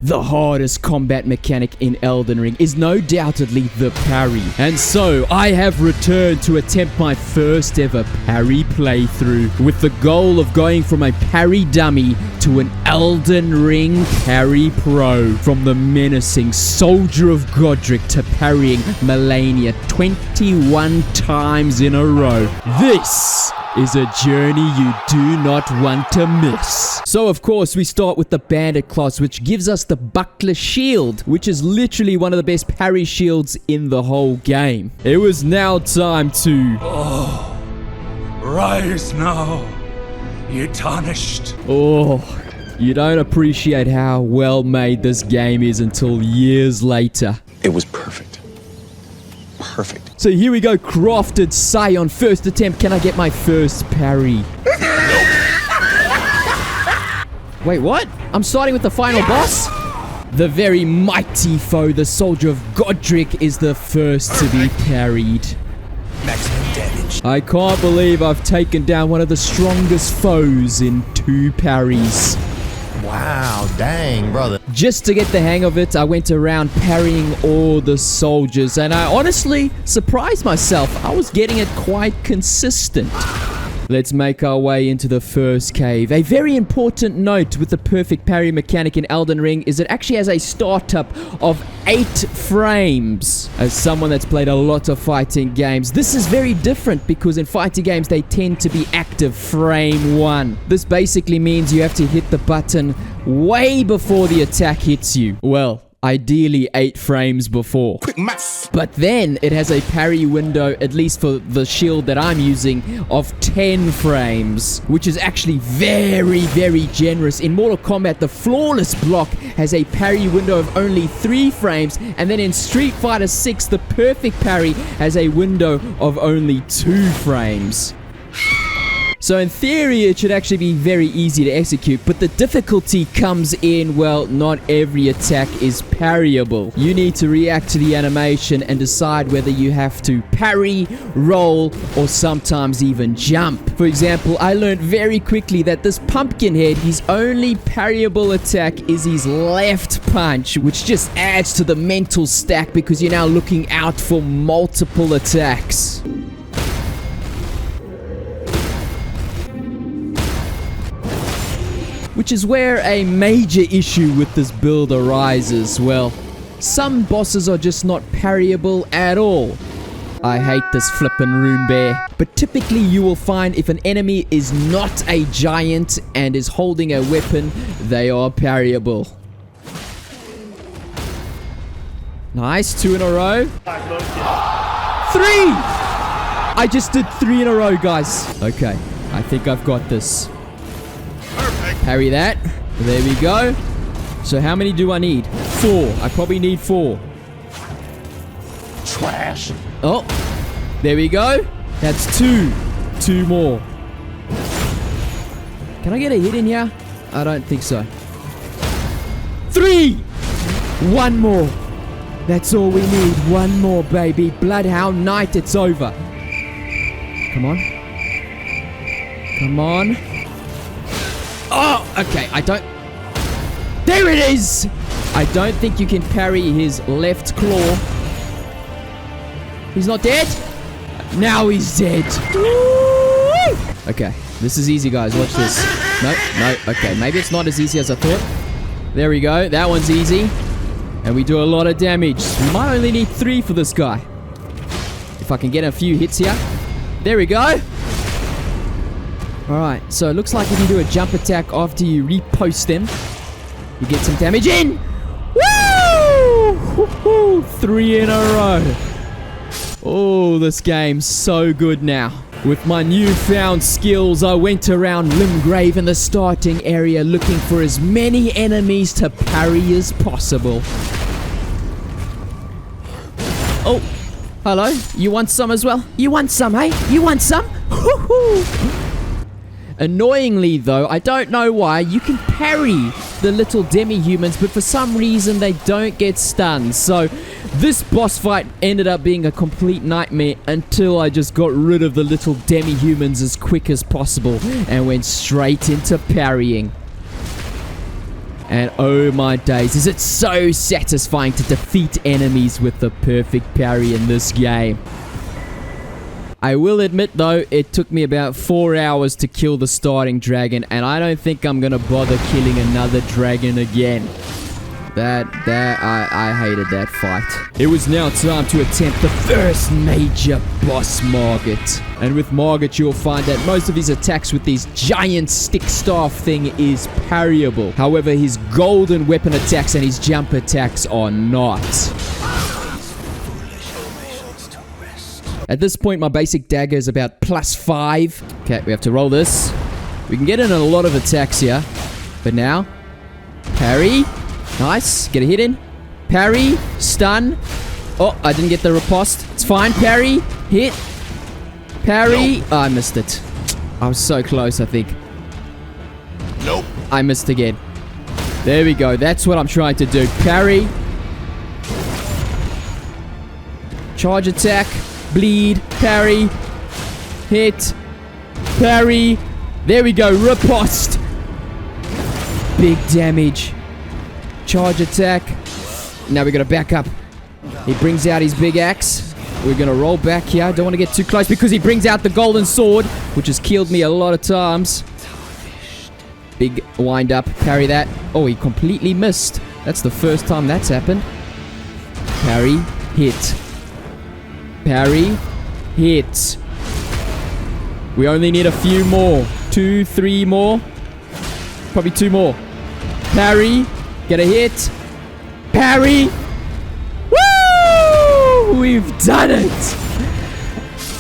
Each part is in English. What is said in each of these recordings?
The hardest combat mechanic in Elden Ring is no doubtedly the parry. And so, I have returned to attempt my first ever parry playthrough with the goal of going from a parry dummy to an Elden Ring parry pro. From the menacing Soldier of Godrick to parrying Malenia 21 times in a row. This is a journey you do not want to miss. So of course we start with the bandit class, which gives us the buckler shield, which is literally one of the best parry shields in the whole game. It was now time to... rise now, ye tarnished. Oh, you don't appreciate how well made this game is until years later. It was perfect. Perfect. So here we go, crafted Sai on first attempt. Can I get my first parry? Wait, what? I'm starting with the final boss? The very mighty foe, the Soldier of Godrick, is the first to be parried. Maximum damage. I can't believe I've taken down one of the strongest foes in 2 parries. Wow, dang, brother. Just to get the hang of it, I went around parrying all the soldiers, and I honestly surprised myself. I was getting it quite consistent. Let's make our way into the first cave. A very important note with the perfect parry mechanic in Elden Ring is it actually has a startup of 8 frames. As someone that's played a lot of fighting games, this is very different because in fighting games they tend to be active frame 1. This basically means you have to hit the button way before the attack hits you. Well, ideally 8 frames before. Quick maths. But then it has a parry window, at least for the shield that I'm using, of 10 frames, which is actually very, very generous. In Mortal Kombat, the flawless block has a parry window of only 3 frames, and then in Street Fighter 6, the perfect parry has a window of only 2 frames. So in theory, it should actually be very easy to execute, but the difficulty comes in, well, not every attack is parryable. You need to react to the animation and decide whether you have to parry, roll, or sometimes even jump. For example, I learned very quickly that this Pumpkinhead, his only parryable attack is his left punch, which just adds to the mental stack because you're now looking out for multiple attacks. Which is where a major issue with this build arises. Well, some bosses are just not parryable at all. I hate this flippin' rune bear. But typically you will find if an enemy is not a giant and is holding a weapon, they are parryable. Nice, 2 in a row. 3! I just did 3 in a row, guys. Okay, I think I've got this. Parry that. There we go. So how many do I need? 4. I probably need 4. Trash. Oh, there we go. That's 2. 2 more. Can I get a hit in here? I don't think so. 3. 1 more. That's all we need. 1 more, baby. Bloodhound Night, it's over. Come on. Come on. Oh, okay, I don't... There it is! I don't think you can parry his left claw. He's not dead? Now he's dead. Woo! Okay, this is easy, guys. Watch this. No, okay. Maybe it's not as easy as I thought. There we go. That one's easy. And we do a lot of damage. We might only need 3 for this guy. If I can get a few hits here. There we go. Alright, so it looks like you can do a jump attack after you repost them. You get some damage in! Woo! 3 in a row. Oh, this game's so good now. With my newfound skills, I went around Limgrave in the starting area looking for as many enemies to parry as possible. Oh, hello. You want some as well? You want some, hey? You want some? Woo-hoo! Annoyingly though, I don't know why, you can parry the little demi-humans, but for some reason they don't get stunned. So this boss fight ended up being a complete nightmare until I just got rid of the little demi-humans as quick as possible and went straight into parrying. And oh my days, is it so satisfying to defeat enemies with the perfect parry in this game. I will admit though, it took me about 4 hours to kill the starting dragon, and I don't think I'm gonna bother killing another dragon again. I hated that fight. It was now time to attempt the first major boss, Margit. And with Margit, you'll find that most of his attacks with these giant stick staff thing is parryable. However, his golden weapon attacks and his jump attacks are not. At this point, my basic dagger is about +5. Okay, we have to roll this. We can get in a lot of attacks here. But now, parry. Nice. Get a hit in. Parry. Stun. Oh, I didn't get the riposte. It's fine. Parry. Hit. Parry. Oh, I missed it. I was so close, I think. Nope. I missed again. There we go. That's what I'm trying to do. Parry. Charge attack. Bleed. Parry. Hit. Parry. There we go. Riposte. Big damage. Charge attack. Now we gotta back up. He brings out his big axe. We're gonna roll back here. Don't want to get too close because he brings out the golden sword, which has killed me a lot of times. Big wind up. Parry that. Oh, he completely missed. That's the first time that's happened. Parry. Hit. Parry. Hit. We only need a few more. 2, 3 more. Probably 2 more. Parry. Get a hit. Parry. Woo! We've done it.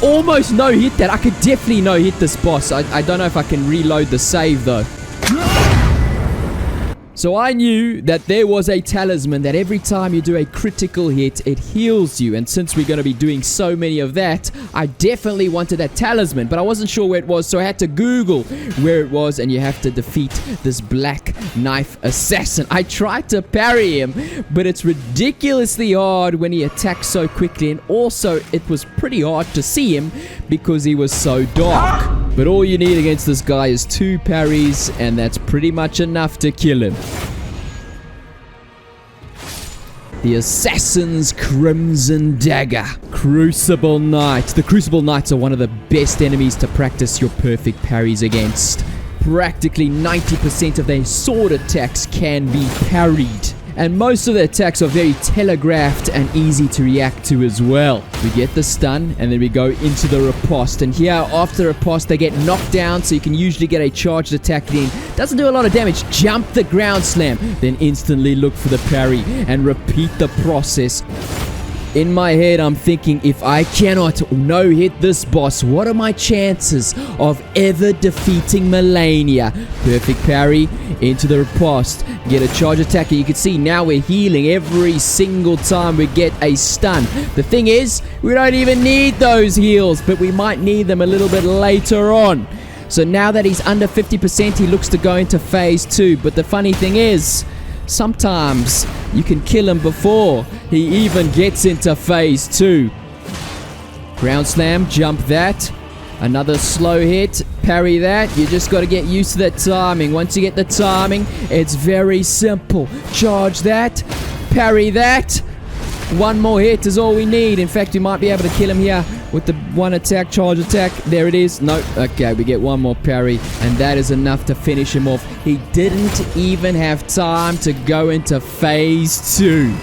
Almost no hit that. I could definitely no hit this boss. I don't know if I can reload the save though. So I knew that there was a talisman that every time you do a critical hit, it heals you. And since we're going to be doing so many of that, I definitely wanted that talisman. But I wasn't sure where it was, so I had to Google where it was. And you have to defeat this black knife assassin. I tried to parry him, but it's ridiculously hard when he attacks so quickly. And also, it was pretty hard to see him because he was so dark. But all you need against this guy is 2 parries, and that's pretty much enough to kill him. The Assassin's Crimson Dagger. Crucible Knight. The Crucible Knights are one of the best enemies to practice your perfect parries against. Practically 90% of their sword attacks can be parried. And most of the attacks are very telegraphed and easy to react to as well. We get the stun, and then we go into the riposte. And here, after riposte, they get knocked down, so you can usually get a charged attack in. Doesn't do a lot of damage. Jump the ground slam. Then instantly look for the parry and repeat the process. In my head, I'm thinking, if I cannot no-hit this boss, what are my chances of ever defeating Malenia? Perfect parry into the riposte. Get a charge attack. You can see now we're healing every single time we get a stun. The thing is, we don't even need those heals, but we might need them a little bit later on. So now that he's under 50%, he looks to go into phase 2. But the funny thing is, sometimes you can kill him before he even gets into phase 2. Ground slam, jump that. Another slow hit, parry that. You just got to get used to that timing. Once you get the timing, it's very simple. Charge that, parry that. One more hit is all we need. In fact, we might be able to kill him here with the one attack, charge attack. There it is. No. Okay, we get one more parry, and that is enough to finish him off. He didn't even have time to go into phase 2.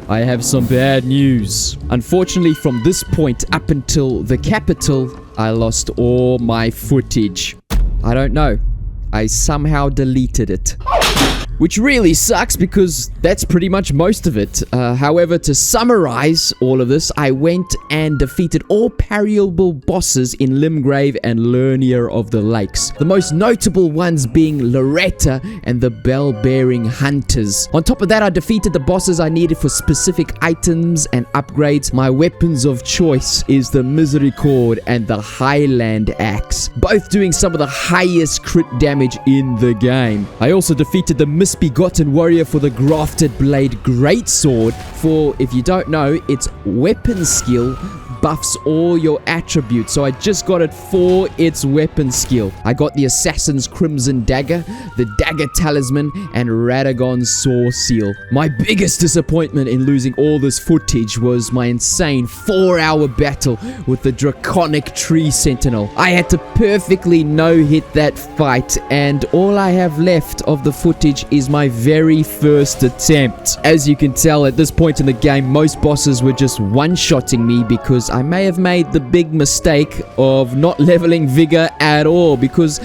I have some bad news. Unfortunately, from this point up until the capital, I lost all my footage. I don't know. I somehow deleted it. Which really sucks because that's pretty much most of it. However, to summarize all of this, I went and defeated all parryable bosses in Limgrave and Lernia of the Lakes. The most notable ones being Loretta and the bell-bearing hunters. On top of that, I defeated the bosses I needed for specific items and upgrades. My weapons of choice is the Misericord and the Highland Axe, both doing some of the highest crit damage in the game. I also defeated the Misbegotten Warrior for the Grafted Blade Greatsword. For, if you don't know, its weapon skill buffs all your attributes. So I just got it for its weapon skill. I got the Assassin's Crimson Dagger, the Dagger Talisman, and Radagon's Saw Seal. My biggest disappointment in losing all this footage was my insane 4-hour battle with the Draconic Tree Sentinel. I had to perfectly no-hit that fight, and all I have left of the footage is my very first attempt. As you can tell, at this point in the game, most bosses were just one-shotting me because I may have made the big mistake of not leveling vigor at all, because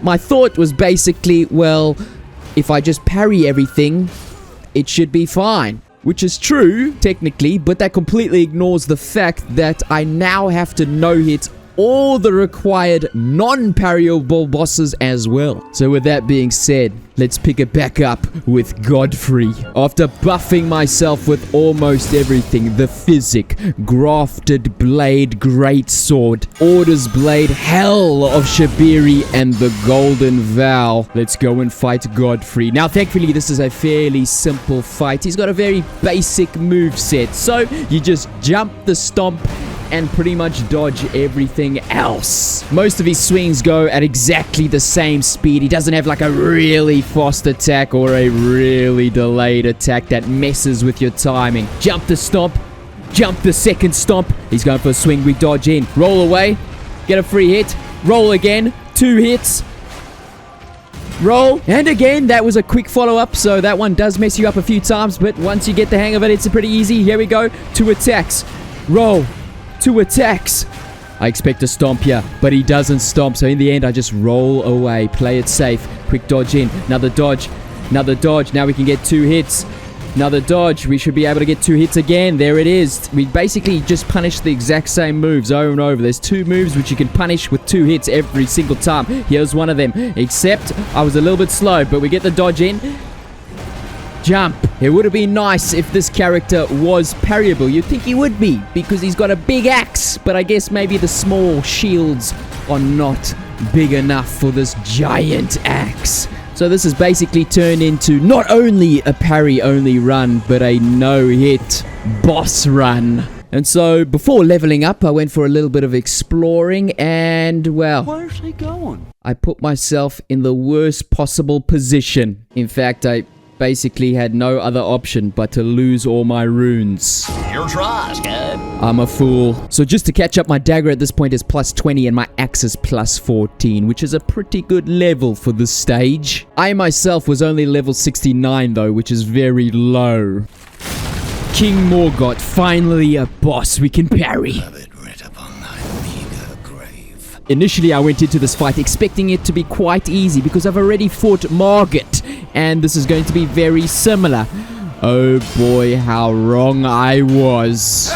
my thought was basically, well, if I just parry everything, it should be fine. Which is true, technically, but that completely ignores the fact that I now have to no-hit all the required non-parryable bosses as well. So with that being said, let's pick it back up with Godfrey. After buffing myself with almost everything, the Physic, Grafted Blade Greatsword, Order's Blade, Hell of Shabiri, and the Golden Vow, let's go and fight Godfrey. Now thankfully this is a fairly simple fight. He's got a very basic moveset, so you just jump the stomp and pretty much dodge everything else. Most of his swings go at exactly the same speed. He doesn't have like a really fast attack or a really delayed attack that messes with your timing. Jump the stomp, jump the second stomp. He's going for a swing, we dodge in. Roll away, get a free hit, roll again, 2 hits. Roll, and again, that was a quick follow-up, so that one does mess you up a few times, but once you get the hang of it, it's pretty easy. Here we go, 2 attacks, roll, 2 attacks. I expect to stomp here, but he doesn't stomp, so in the end, I just roll away, play it safe, quick dodge in, another dodge, now we can get 2 hits, another dodge, we should be able to get 2 hits again, there it is. We basically just punish the exact same moves over and over. There's 2 moves which you can punish with 2 hits every single time. Here's one of them, except I was a little bit slow, but we get the dodge in. Jump. It would have been nice if this character was parryable. You'd think he would be, because he's got a big axe, but I guess maybe the small shields are not big enough for this giant axe. So this has basically turned into not only a parry-only run, but a no-hit boss run. And so, before leveling up, I went for a little bit of exploring, and, well, Where's he going? I put myself in the worst possible position. In fact, I basically had no other option but to lose all my runes. Your try, Scud. I'm a fool. So just to catch up, my dagger at this point is plus 20 and my axe is plus 14, which is a pretty good level for this stage. I myself was only level 69 though, which is very low. King Morgott, finally a boss we can parry. Initially, I went into this fight expecting it to be quite easy because I've already fought Margit, and this is going to be very similar. Oh boy, how wrong I was.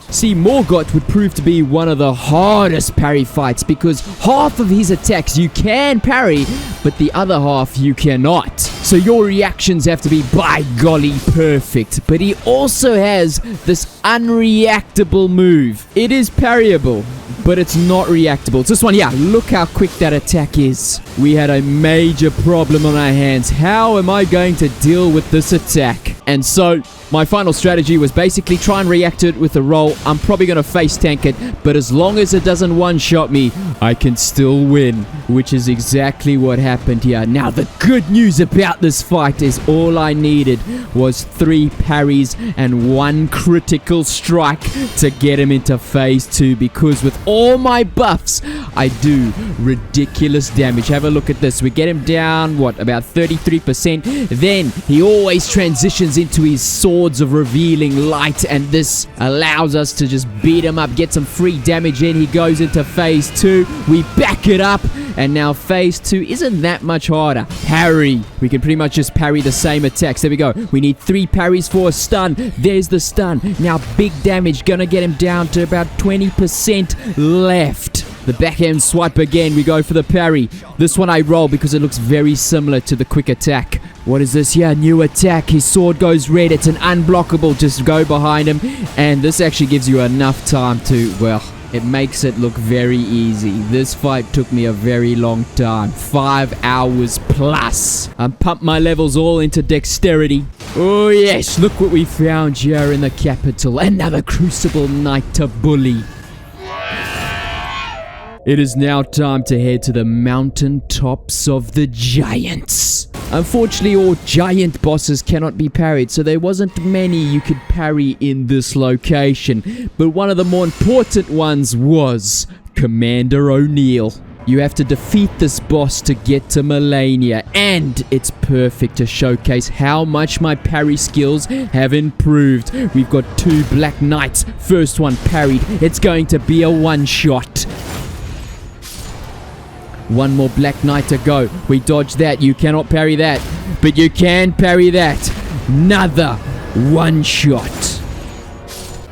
See, Morgott would prove to be one of the hardest parry fights because half of his attacks you can parry, but the other half you cannot. So your reactions have to be, by golly, perfect. But he also has this unreactable move. It is parryable, but it's not reactable. It's this one here. Look how quick that attack is. We had a major problem on our hands. How am I going to deal with this attack? And so, my final strategy was basically try and react to it with a roll. I'm probably going to face tank it, but as long as it doesn't one-shot me, I can still win, which is exactly what happened here. Now, the good news about this fight is all I needed was 3 parries and 1 critical strike to get him into phase 2, because with all my buffs, I do ridiculous damage. Have a look at this. We get him down, what, about 33%. Then, he always transitions into his Swords of Revealing Light, and this allows us to just beat him up, get some free damage in. He goes into phase 2. We back it up, and now phase 2 isn't that much harder. Parry. We can pretty much just parry the same attacks. There we go. We need 3 parries for a stun. There's the stun. Now big damage. Gonna get him down to about 20% left. The backhand swipe again. We go for the parry. This one I roll because it looks very similar to the quick attack. What is this here? New attack. His sword goes red. It's an unblockable. Just go behind him. And this actually gives you enough time to, well, it makes it look very easy. This fight took me a very long time. 5 hours plus. I pumped my levels all into dexterity. Oh yes, look what we found here in the capital. Another Crucible Knight to bully. It is now time to head to the Mountaintops of the Giants. Unfortunately, all giant bosses cannot be parried, so there wasn't many you could parry in this location. But one of the more important ones was Commander O'Neill. You have to defeat this boss to get to Malenia, and it's perfect to showcase how much my parry skills have improved. We've got 2 Black Knights. First one parried. It's going to be a one-shot. One more Black Knight to go. We dodged that. You cannot parry that. But you can parry that. Another one shot.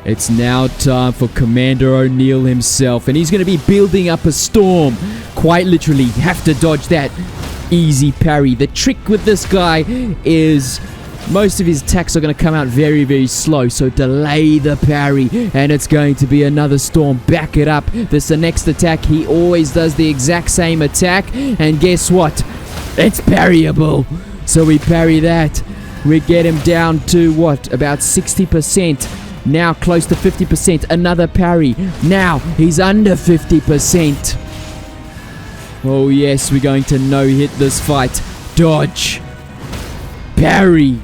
It's now time for Commander O'Neill himself. And he's going to be building up a storm. Quite literally. Have to dodge that. Easy parry. The trick with this guy is most of his attacks are going to come out very, very slow. So delay the parry. And it's going to be another storm. Back it up. This is the next attack. He always does the exact same attack. And guess what? It's parryable. So we parry that. We get him down to what? About 60%. Now close to 50%. Another parry. Now he's under 50%. Oh yes, we're going to no-hit this fight. Dodge. Parry.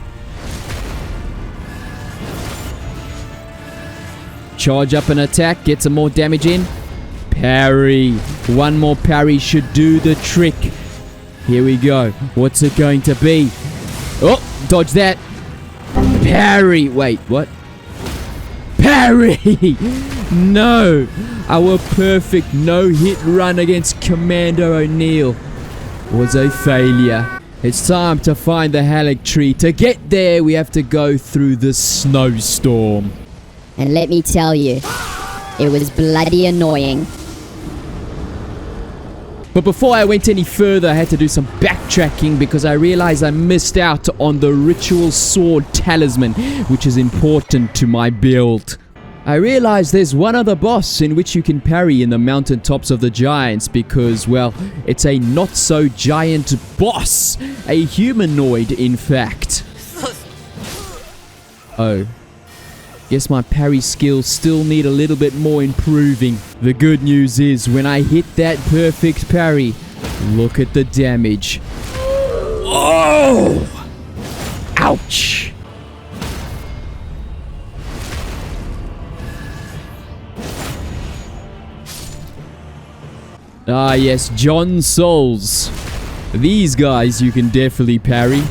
Charge up an attack. Get some more damage in. Parry. One more parry should do the trick. Here we go. What's it going to be? Oh, dodge that. Parry. Wait, what? Parry! No! Our perfect no-hit run against Commander O'Neill was a failure. It's time to find the Halleck tree. To get there, we have to go through the snowstorm. And let me tell you, it was bloody annoying. But before I went any further, I had to do some backtracking because I realized I missed out on the ritual sword talisman, which is important to my build. I realized there's one other boss in which you can parry in the Mountaintops of the Giants because, well, it's a not-so-giant boss. A humanoid, in fact. Oh. Guess my parry skills still need a little bit more improving. The good news is, when I hit that perfect parry, look at the damage. Oh! Ouch! Ah yes, John Souls. These guys you can definitely parry.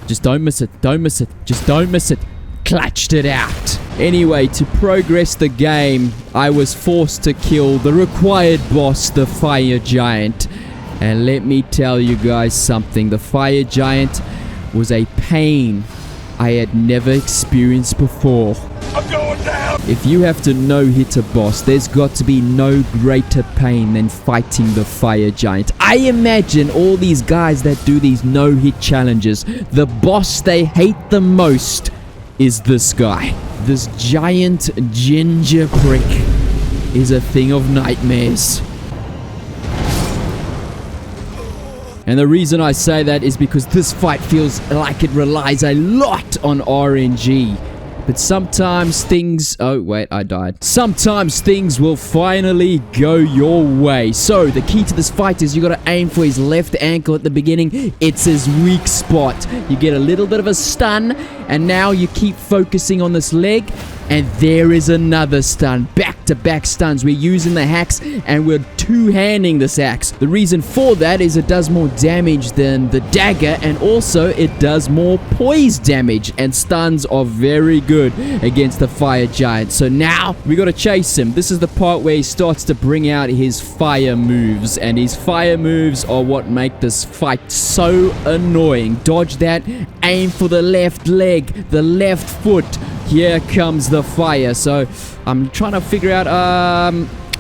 Just don't miss it, don't miss it, just don't miss it. Clutched it out. Anyway, to progress the game, I was forced to kill the required boss, the Fire Giant. And let me tell you guys something. The Fire Giant was a pain I had never experienced before. I'm going down! If you have to no-hit a boss, there's got to be no greater pain than fighting the Fire Giant. I imagine all these guys that do these no-hit challenges, the boss they hate the most is this guy. This giant ginger prick is a thing of nightmares. And the reason I say that is because this fight feels like it relies a lot on RNG. But sometimes things... Oh, wait, I died. Sometimes things will finally go your way. So, the key to this fight is you gotta aim for his left ankle at the beginning. It's his weak spot. You get a little bit of a stun, and now you keep focusing on this leg, and there is another stun. Back-to-back stuns. We're using the axe, and we're two-handing this axe. The reason for that is it does more damage than the dagger, and also it does more poise damage, and stuns are very good against the Fire Giant. So now we gotta chase him. This is the part where he starts to bring out his fire moves, and his fire moves are what make this fight so annoying. Dodge that, aim for the left leg, the left foot. Here comes the fire. So I'm trying to figure out,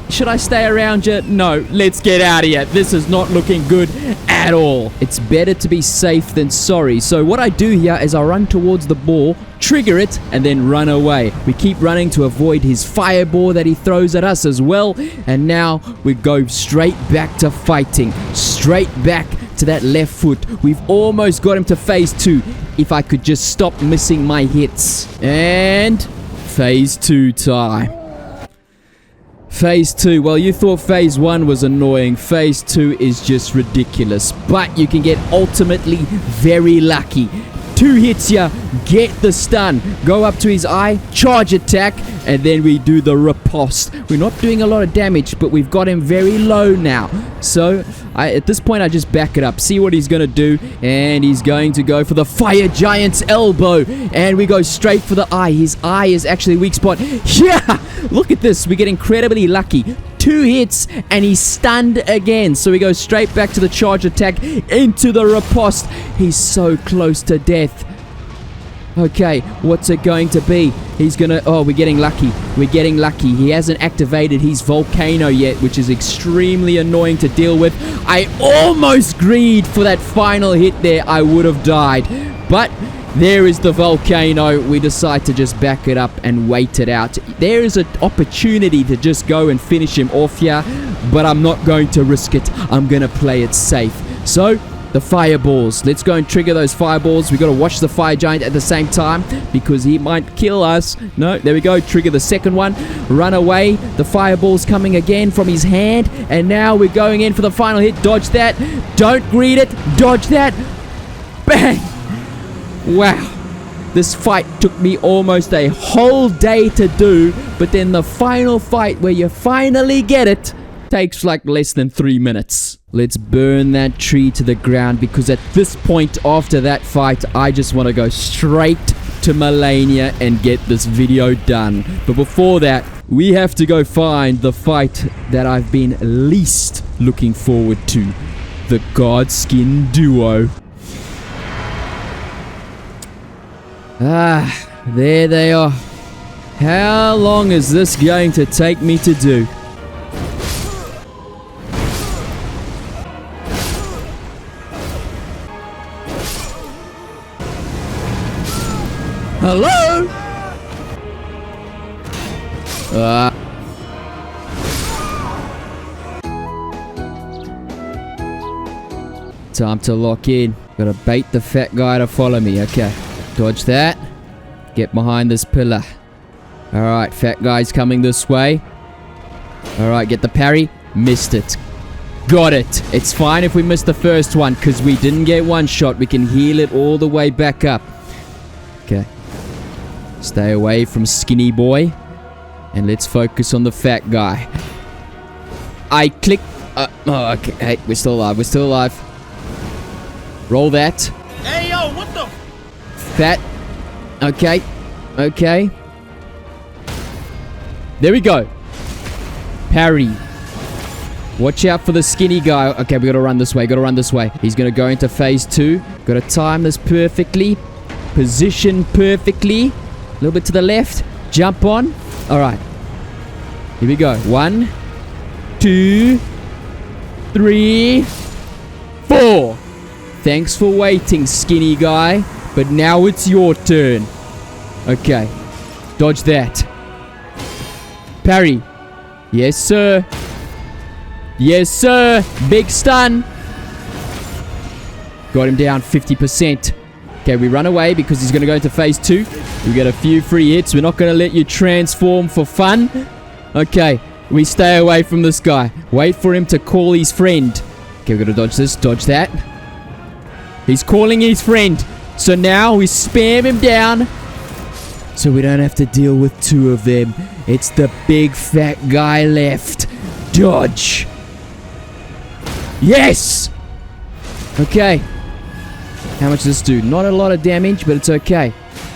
should I stay around you? No, let's get out of here. This is not looking good at all. It's better to be safe than sorry. So what I do here is I run towards the ball, trigger it, and then run away. We keep running to avoid his fireball that he throws at us as well. And now we go straight back to fighting. Straight back to that left foot. We've almost got him to phase 2. If I could just stop missing my hits. And phase 2 time. Phase 2. Well, you thought phase 1 was annoying. Phase 2 is just ridiculous. But you can get ultimately very lucky. 2 hits here, get the stun, go up to his eye, charge attack, and then we do the riposte. We're not doing a lot of damage, but we've got him very low now. So, at this point, I just back it up, see what he's going to do, and he's going to go for the Fire Giant's elbow, and we go straight for the eye. His eye is actually a weak spot. Yeah! Look at this, we get incredibly lucky. 2 hits and he's stunned again. So we go straight back to the charge attack into the riposte. He's so close to death. Okay, what's it going to be? He's gonna... Oh, we're getting lucky. We're getting lucky. He hasn't activated his volcano yet, which is extremely annoying to deal with. I almost greed for that final hit there. I would have died. But... there is the volcano. We decide to just back it up and wait it out. There is an opportunity to just go and finish him off here, but I'm not going to risk it. I'm going to play it safe. So, the fireballs. Let's go and trigger those fireballs. We got to watch the fire giant at the same time because he might kill us. No, there we go. Trigger the second one. Run away. The fireball's coming again from his hand, and now we're going in for the final hit. Dodge that. Don't greed it. Dodge that. Bang. Wow, this fight took me almost a whole day to do, but then the final fight where you finally get it takes like less than 3 minutes. Let's burn that tree to the ground because at this point after that fight, I just want to go straight to Malenia and get this video done. But before that, we have to go find the fight that I've been least looking forward to, the Godskin Duo. Ah, there they are. How long is this going to take me to do? Hello? Time to lock in. Gotta bait the fat guy to follow me. Okay. Dodge that. Get behind this pillar. Alright, fat guy's coming this way. Alright, get the parry. Missed it. Got it. It's fine if we missed the first one because we didn't get one shot. We can heal it all the way back up. Okay. Stay away from skinny boy. And let's focus on the fat guy. I click. Oh, okay. Hey, we're still alive. We're still alive. Roll that. Hey, yo, what the... That. Okay. Okay. There we go. Parry. Watch out for the skinny guy. Okay, we gotta run this way. Gotta run this way. He's gonna go into phase 2. Gotta time this perfectly. Position perfectly. A little bit to the left. Jump on. Alright. Here we go. 1, 2, 3, 4. Thanks for waiting, skinny guy. But now it's your turn. Okay. Dodge that. Parry. Yes, sir. Yes, sir. Big stun. Got him down 50%. Okay, we run away because he's going to go into phase 2. We get a few free hits. We're not going to let you transform for fun. Okay. We stay away from this guy. Wait for him to call his friend. Okay, we're going to dodge this. Dodge that. He's calling his friend. So now we spam him down. So we don't have to deal with 2 of them. It's the big fat guy left. Dodge. Yes! Okay. How much does this do? Not a lot of damage, but it's okay.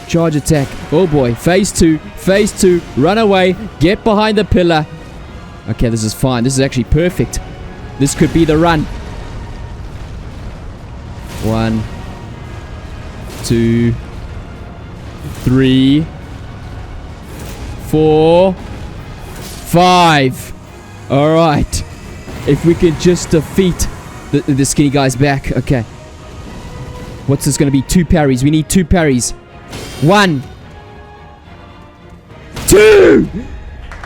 Charge attack. Oh boy. Phase 2. Phase 2. Run away. Get behind the pillar. Okay, this is fine. This is actually perfect. This could be the run. 1, 2, 3, 4, 5. Alright. If we could just defeat the skinny guy's back. Okay. What's this going to be? 2 parries. We need 2 parries. 1, 2.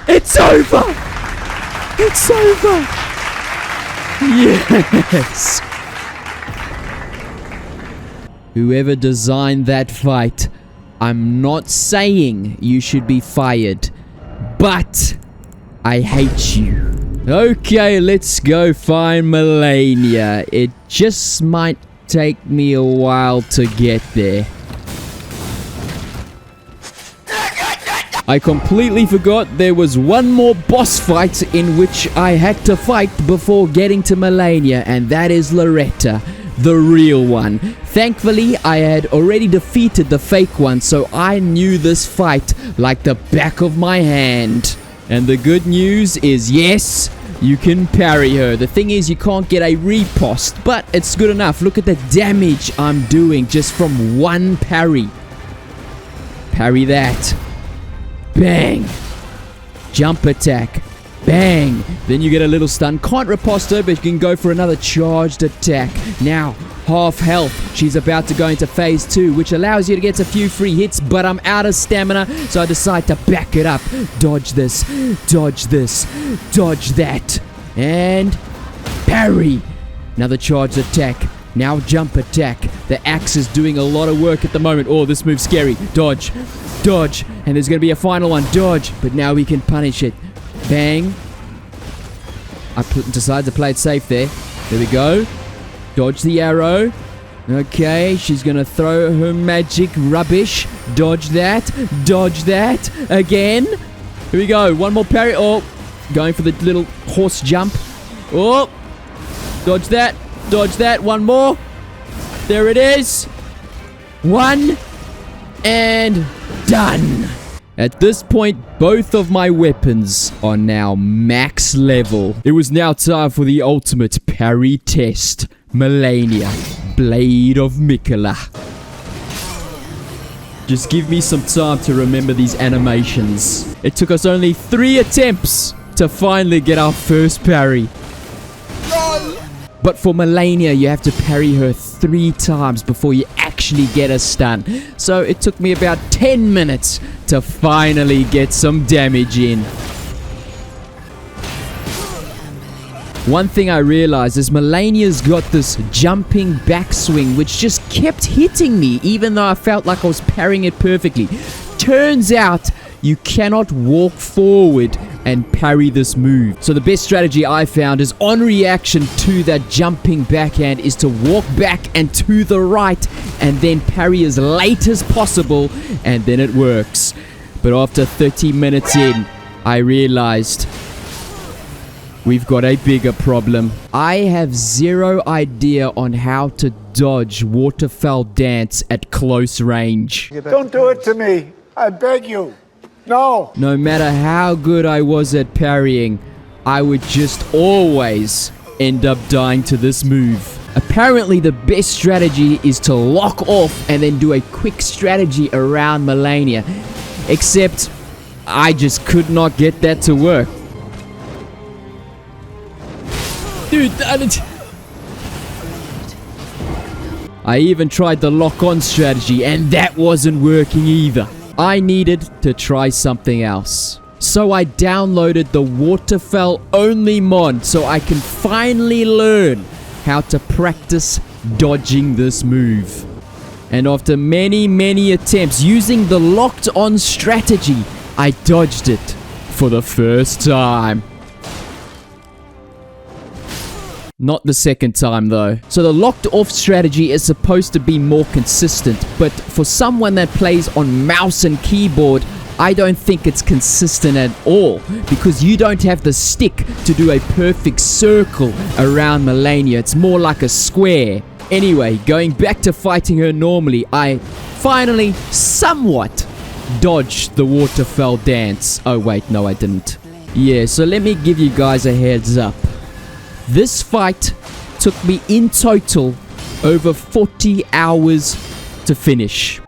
It's over. It's over. Yes. Whoever designed that fight, I'm not saying you should be fired, but I hate you. Okay, let's go find Malenia. It just might take me a while to get there. I completely forgot there was one more boss fight in which I had to fight before getting to Malenia, and that is Loretta, the real one. Thankfully, I had already defeated the fake one, so I knew this fight like the back of my hand. And the good news is, yes, you can parry her. The thing is, you can't get a riposte, but it's good enough. Look at the damage I'm doing just from one parry. Parry that. Bang. Jump attack. Bang. Then you get a little stun. Can't riposte her, but you can go for another charged attack. Now, half health. She's about to go into phase 2, which allows you to get a few free hits, but I'm out of stamina, so I decide to back it up. Dodge this. Dodge this. Dodge that. And parry. Another charged attack. Now jump attack. The axe is doing a lot of work at the moment. Oh, this move's scary. Dodge. Dodge. And there's going to be a final one. Dodge. But now we can punish it. Bang. I decide to play it safe there. There we go. Dodge the arrow. Okay, she's going to throw her magic rubbish. Dodge that. Dodge that. Again. Here we go. One more parry. Oh, going for the little horse jump. Oh. Dodge that. Dodge that. One more. There it is. One. And done. At this point, both of my weapons are now max level. It was now time for the ultimate parry test. Malenia, Blade of Miquella. Just give me some time to remember these animations. It took us only 3 attempts to finally get our first parry. But for Malenia, you have to parry her 3 times before you actually get a stun. So it took me about 10 minutes to finally get some damage in. One thing I realized is Malenia's got this jumping backswing which just kept hitting me even though I felt like I was parrying it perfectly. Turns out you cannot walk forward and parry this move. So the best strategy I found is on reaction to that jumping backhand is to walk back and to the right and then parry as late as possible, and then it works. But after 30 minutes in, I realized we've got a bigger problem. I have zero idea on how to dodge waterfowl dance at close range. Don't do it to me. I beg you. No. No matter how good I was at parrying, I would just always end up dying to this move. Apparently the best strategy is to lock off and then do a quick strategy around Malenia. Except I just could not get that to work. Dude, I even tried the lock-on strategy and that wasn't working either. I needed to try something else. So I downloaded the waterfowl only mod so I can finally learn how to practice dodging this move. And after many attempts using the locked on strategy, I dodged it for the first time. Not the second time though. So the locked off strategy is supposed to be more consistent, but for someone that plays on mouse and keyboard, I don't think it's consistent at all, because you don't have the stick to do a perfect circle around Malenia. It's more like a square. Anyway, going back to fighting her normally, I finally somewhat dodged the waterfowl dance. Oh wait, no I didn't. Yeah, so let me give you guys a heads up. This fight took me in total over 40 hours to finish.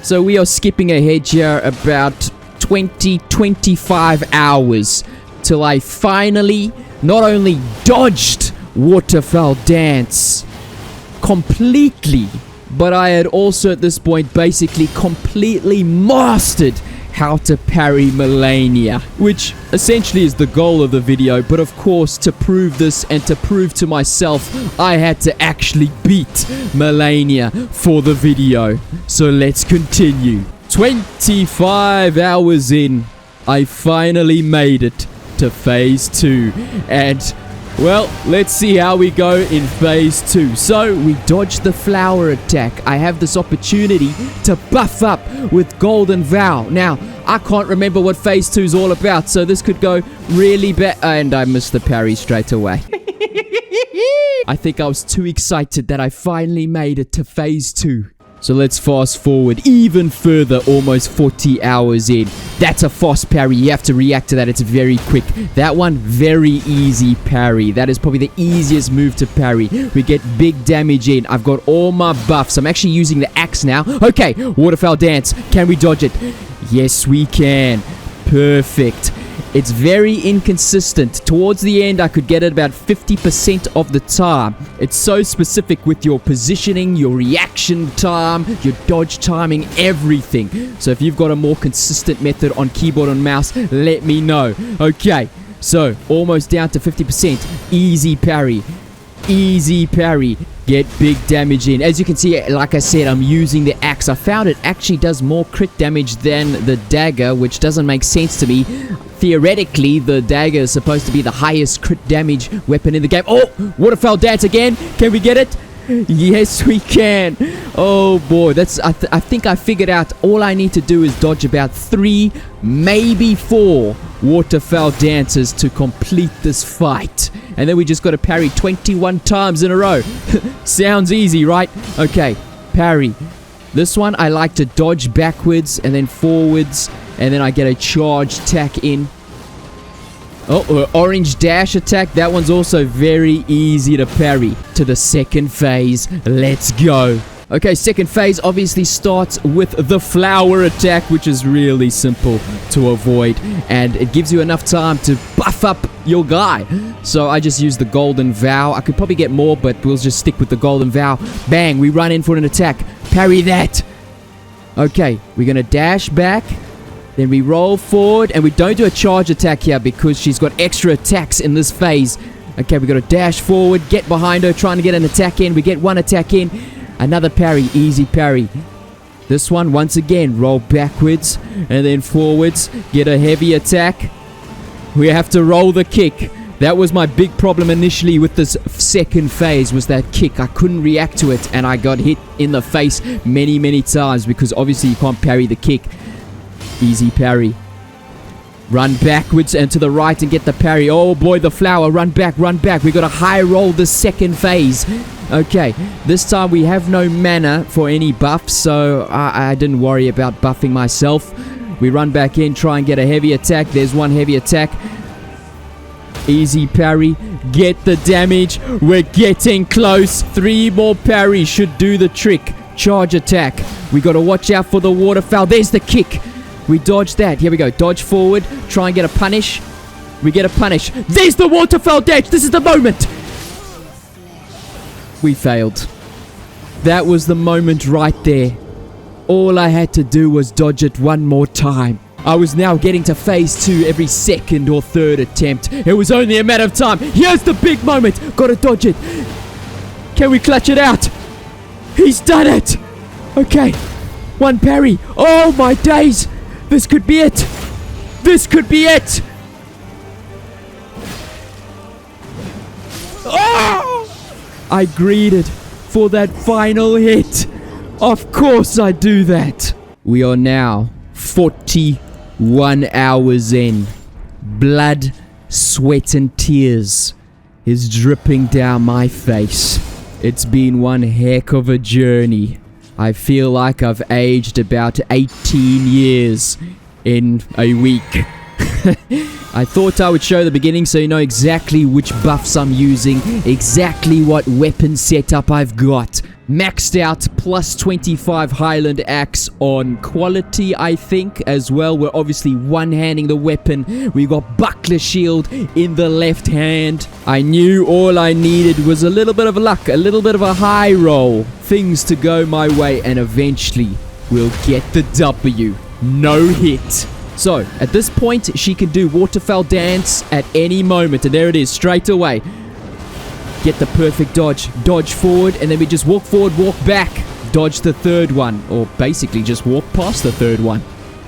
So we are skipping ahead here about 20-25 hours till I finally not only dodged waterfowl dance completely, but I had also at this point basically completely mastered how to parry Malenia, which essentially is the goal of the video. But of course, to prove this and to prove to myself, I had to actually beat Malenia for the video. So let's continue. 25 hours in, I finally made it to phase 2, and well, let's see how we go in phase 2. So we dodged the flower attack. I have this opportunity to buff up with Golden Vow. Now, I can't remember what phase 2 is all about, so this could go really bad. And I missed the parry straight away. I think I was too excited that I finally made it to phase 2. So let's fast forward even further, almost 40 hours in. That's a fast parry. You have to react to that. It's very quick. That one, very easy parry. That is probably the easiest move to parry. We get big damage in. I've got all my buffs. I'm actually using the axe now. Okay, waterfowl dance. Can we dodge it? Yes, we can. Perfect. It's very inconsistent. Towards the end, I could get it about 50% of the time. It's so specific with your positioning, your reaction time, your dodge timing, everything. So if you've got a more consistent method on keyboard and mouse, let me know. Okay, so almost down to 50%. Easy parry. Easy parry. Get big damage in. As you can see, like I said, I'm using the axe. I found it actually does more crit damage than the dagger, which doesn't make sense to me. Theoretically, the dagger is supposed to be the highest crit damage weapon in the game. Oh, waterfowl dance again. Can we get it? Yes, we can. Oh boy, that's I think I figured out all I need to do is dodge about 3, maybe 4 waterfowl dances to complete this fight. And then we just got to parry 21 times in a row. Sounds easy, right? Okay, parry. This one I like to dodge backwards and then forwards, and then I get a charge attack in. Oh, orange dash attack. That one's also very easy to parry. To the second phase. Let's go. Okay, second phase obviously starts with the flower attack, which is really simple to avoid. And it gives you enough time to buff up your guy. So I just use the Golden Vow. I could probably get more, but we'll just stick with the Golden Vow. Bang, we run in for an attack. Parry that. Okay, we're going to dash back. Then we roll forward, and we don't do a charge attack here because she's got extra attacks in this phase. Okay, we got to dash forward, get behind her, trying to get an attack in. We get one attack in. Another parry, easy parry. This one, once again, roll backwards and then forwards. Get a heavy attack. We have to roll the kick. That was my big problem initially with this second phase, was that kick. I couldn't react to it, and I got hit in the face many, many times because obviously you can't parry the kick. Easy parry. Run backwards and to the right and get the parry. Oh boy, the flower. Run back, run back. We got to high roll the second phase. Okay, this time we have no mana for any buffs, so I didn't worry about buffing myself. We run back in, try and get a heavy attack. There's one heavy attack. Easy parry. Get the damage. We're getting close. 3 more parries should do the trick. Charge attack. We got to watch out for the waterfowl. There's the kick. We dodge that. Here we go. Dodge forward. Try and get a punish. We get a punish. There's the waterfowl dash. This is the moment. We failed. That was the moment right there. All I had to do was dodge it one more time. I was now getting to phase 2 every second or third attempt. It was only a matter of time. Here's the big moment. Gotta dodge it. Can we clutch it out? He's done it. Okay. One parry. Oh my days. This could be it. This could be it. Oh! I greeted for that final hit. Of course I do that. We are now 41 hours in. Blood, sweat and tears is dripping down my face. It's been one heck of a journey. I feel like I've aged about 18 years in a week. I thought I would show the beginning so you know exactly which buffs I'm using, exactly what weapon setup I've got. Maxed out plus 25 Highland Axe on quality, I think, as well. We're obviously one-handing the weapon. We got Buckler Shield in the left hand. I knew all I needed was a little bit of luck, a little bit of a high roll. Things to go my way, and eventually we'll get the W. No hit. So, at this point, she can do waterfowl dance at any moment. And there it is, straight away. Get the perfect dodge. Dodge forward, and then we just walk forward, walk back. Dodge the third one. Or basically just walk past the third one.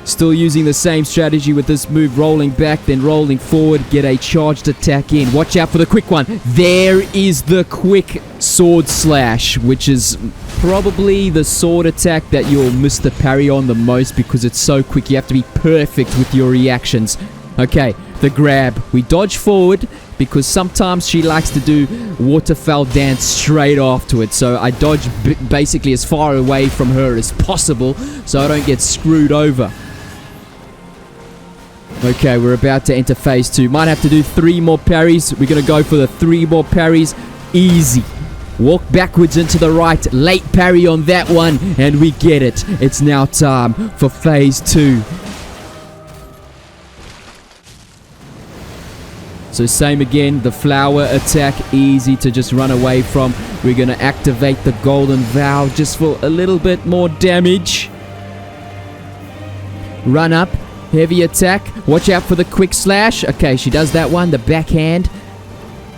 Still using the same strategy with this move, rolling back, then rolling forward, get a charged attack in. Watch out for the quick one. There is the quick sword slash, which is probably the sword attack that you'll miss the parry on the most because it's so quick. You have to be perfect with your reactions. Okay, the grab. We dodge forward because sometimes she likes to do waterfowl dance straight afterwards. So I dodge basically as far away from her as possible so I don't get screwed over. Okay, we're about to enter phase 2. Might have to do 3 more parries. We're going to go for the 3 more parries. Easy. Walk backwards into the right. Late parry on that one. And we get it. It's now time for phase 2. So same again. The flower attack. Easy to just run away from. We're going to activate the golden vow just for a little bit more damage. Run up. Heavy attack. Watch out for the quick slash. Okay, she does that one. The backhand.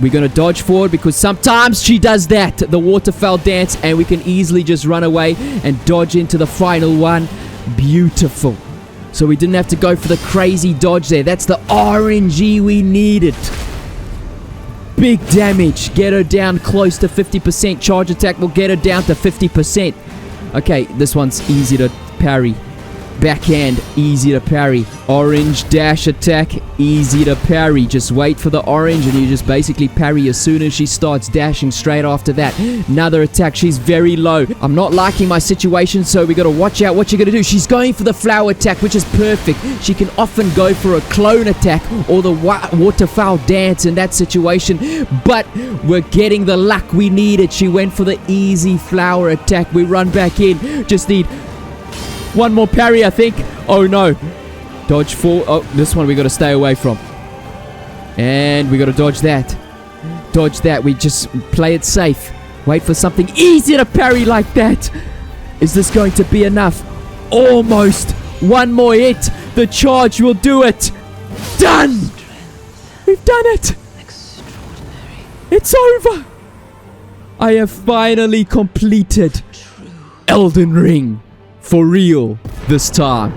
We're going to dodge forward because sometimes she does that. The waterfowl dance. And we can easily just run away and dodge into the final one. Beautiful. So we didn't have to go for the crazy dodge there. That's the RNG we needed. Big damage. Get her down close to 50%. Charge attack will get her down to 50%. Okay, this one's easy to parry. Backhand, easy to parry. Orange dash attack, easy to parry. Just wait for the orange and you just basically parry as soon as she starts dashing straight after that. Another attack, she's very low. I'm not liking my situation, so we got to watch out what you're going to do. She's going for the flower attack, which is perfect. She can often go for a clone attack or the waterfowl dance in that situation, but we're getting the luck we needed. She went for the easy flower attack. We run back in. Just need 1 more parry, I think. Oh, no. Dodge forward. Oh, this one we got to stay away from. And we got to dodge that. Dodge that. We just play it safe. Wait for something easy to parry like that. Is this going to be enough? Almost. 1 more hit. The charge will do it. Done. We've done it. It's over. I have finally completed Elden Ring. For real this time.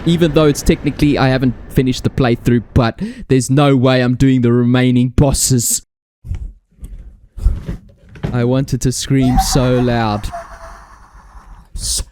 Even though it's technically I haven't finished the playthrough, but there's no way I'm doing the remaining bosses. I wanted to scream so loud. So